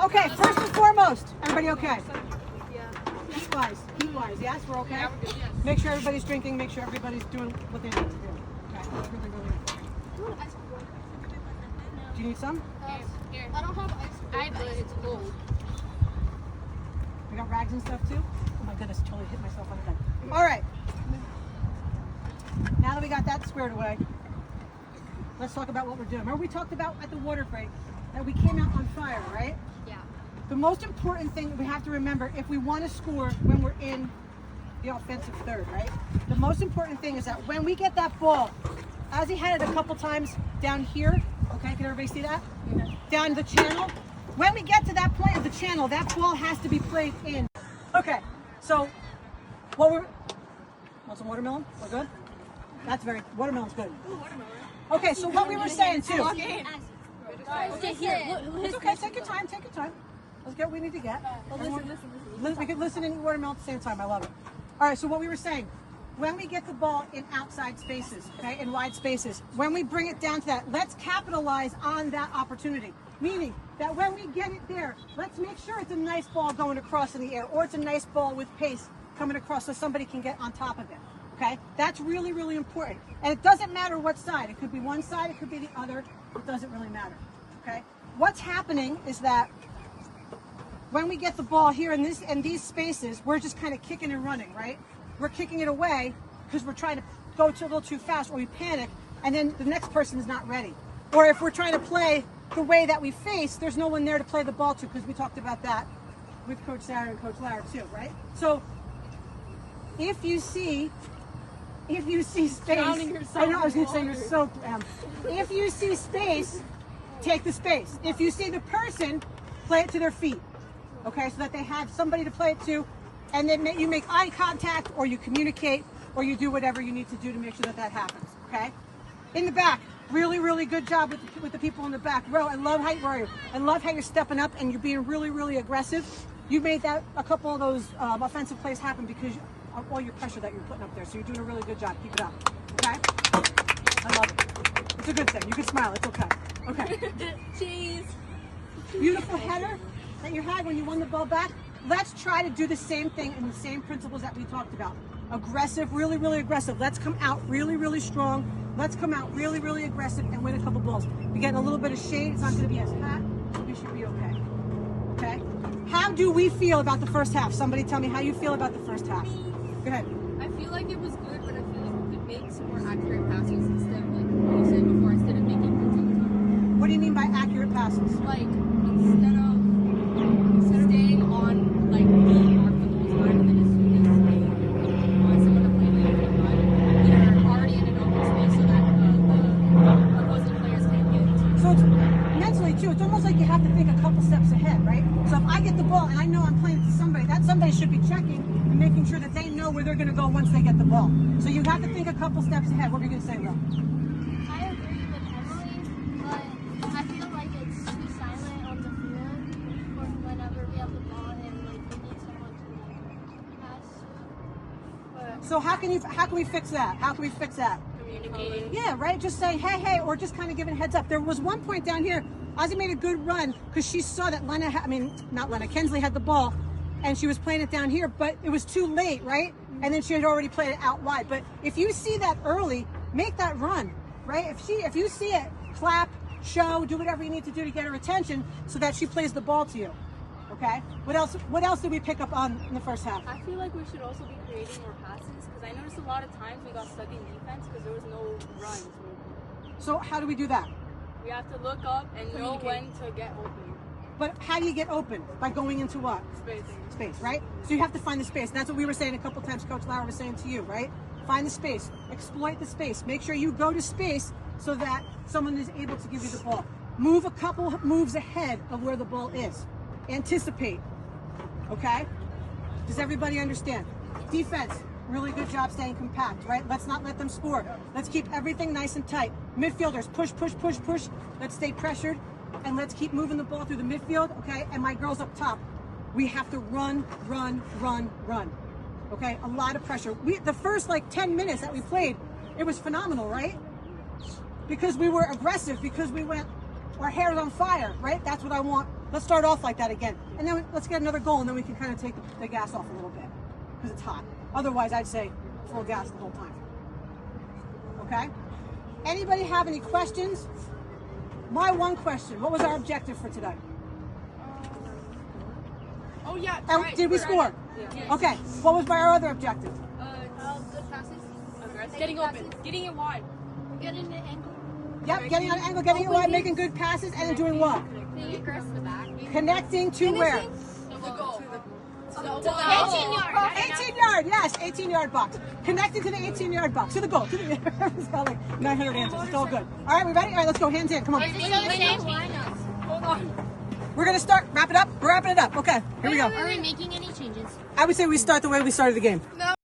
Okay, first and foremost, everybody okay? Heat-wise, yes, we're okay? Make sure everybody's drinking, make sure everybody's doing what they need to do. Okay, that's really, really important. Do you need some? Here. I don't have ice cream, but it's cold. We got rags and stuff too? Oh my goodness, totally hit myself on the head. All right. Now that we got that squared away, let's talk about what we're doing. Remember we talked about at the water break that we came out on fire, right? Yeah. The most important thing we have to remember if we want to score when we're in the offensive third, right? The most important thing is that when we get that ball, as he had it a couple times down here, okay, can everybody see that? Yeah. Down the channel. When we get to that point of the channel, that ball has to be played in. Okay, so what we're, want some watermelon? We're good? That's watermelon's good. Ooh, watermelon. Okay, so what we were saying too. It's okay, take your time. Let's get what we need to get. We can listen and eat watermelon at the same time. I love it. All right, so what we were saying, when we get the ball in outside spaces, okay, in wide spaces, when we bring it down to that, let's capitalize on that opportunity. Meaning that when we get it there, let's make sure it's a nice ball going across in the air, or it's a nice ball with pace coming across so somebody can get on top of it. Okay, that's really, really important. And it doesn't matter what side. It could be one side, it could be the other. It doesn't really matter. Okay, what's happening is that when we get the ball here in these spaces, we're just kind of kicking and running, right? We're kicking it away because we're trying to go a little too fast, or we panic, and then the next person is not ready. Or if we're trying to play the way that we face, there's no one there to play the ball to, because we talked about that with Coach Sarah and Coach Lara too, right? So if you see space, I know I was going to say you're so, if you see space, take the space. If you see the person, play it to their feet, okay, so that they have somebody to play it to, and then you make eye contact, or you communicate, or you do whatever you need to do to make sure that that happens, okay? In the back, really, really good job with the people in the back row. I love how you're stepping up and you're being really, really aggressive. You made that a couple of those offensive plays happen because of all your pressure that you're putting up there. So you're doing a really good job. Keep it up, okay? I love it. It's a good thing. You can smile. It's okay. Okay. Cheese. Beautiful header that you had when you won the ball back. Let's try to do the same thing and the same principles that we talked about. Aggressive, really, really aggressive. Let's come out really, really strong. Let's come out really, really aggressive and win a couple balls. We're getting a little bit of shade. It's not going to be as hot. We should be okay. Okay? How do we feel about the first half? Somebody tell me how you feel about the first half. Go ahead. I feel like it was good, but I feel like we could make some more accurate passes instead of, like what you said before, instead of making routines. What do you mean by accurate passes? Like, instead of staying on, like, the mark for the whole time, and then as soon as they want someone to play the run, they're already in an open space so that the opposing players can't get it. So it's mentally too, it's almost like you have to think a couple steps ahead, right? So if I get the ball and I know I'm playing it to somebody, that somebody should be checking and making sure that they know where they're going to go once they get the ball. So you have to think a couple steps ahead. What are you going to say, Will? I agree with Emily, but I feel like it's too silent on the field for whenever we have the ball and like we need someone to pass. So how can we fix that? How can we fix that? Communicating. Yeah, right? Just saying, hey, or just kind of giving a heads up. There was one point down here, Ozzy made a good run because she saw that Kensley had the ball and she was playing it down here, but it was too late, right? And then she had already played it out wide. But if you see that early, make that run, right? If you see it, clap, show, do whatever you need to do to get her attention so that she plays the ball to you. Okay? What else did we pick up on in the first half? I feel like we should also be creating more passes because I noticed a lot of times we got stuck in defense because there was no runs. So how do we do that? We have to look up and know when to get open. But how do you get open? By going into what? Space, right? So you have to find the space. And that's what we were saying a couple times, Coach Lara was saying to you, right? Find the space. Exploit the space. Make sure you go to space so that someone is able to give you the ball. Move a couple moves ahead of where the ball is. Anticipate. Okay? Does everybody understand? Defense. Really good job staying compact, right? Let's not let them score. Let's keep everything nice and tight. Midfielders, push, push, push, push. Let's stay pressured, and let's keep moving the ball through the midfield, okay? And my girls up top, we have to run, run, run, run, okay? A lot of pressure. The first, 10 minutes that we played, it was phenomenal, right? Because we were aggressive, because we went our hair is on fire, right? That's what I want. Let's start off like that again. And then let's get another goal, and then we can kind of take the gas off a little bit because it's hot. Otherwise, I'd say full gas the whole time. Okay? Anybody have any questions? My one question, what was our objective for today? Oh yeah. And right. did we score? Yeah. Okay. What was our other objective? Good passes. Getting open, getting it wide. Getting the angle. Yep, getting on an angle, getting it wide, making good passes, and then doing what? Being aggressive the back. Connecting to where? The goal. To the 18 yard. 18 yard, yes, 18-yard box. Connected to the 18-yard box, to the goal. It's got like 900 answers. It's all good. All right, we ready? All right, let's go. Hands in. Come on. Is it still the same lineups? Hold on. We're gonna start. Wrap it up. We're wrapping it up. Okay, here we go. Are we making any changes? I would say we start the way we started the game. No.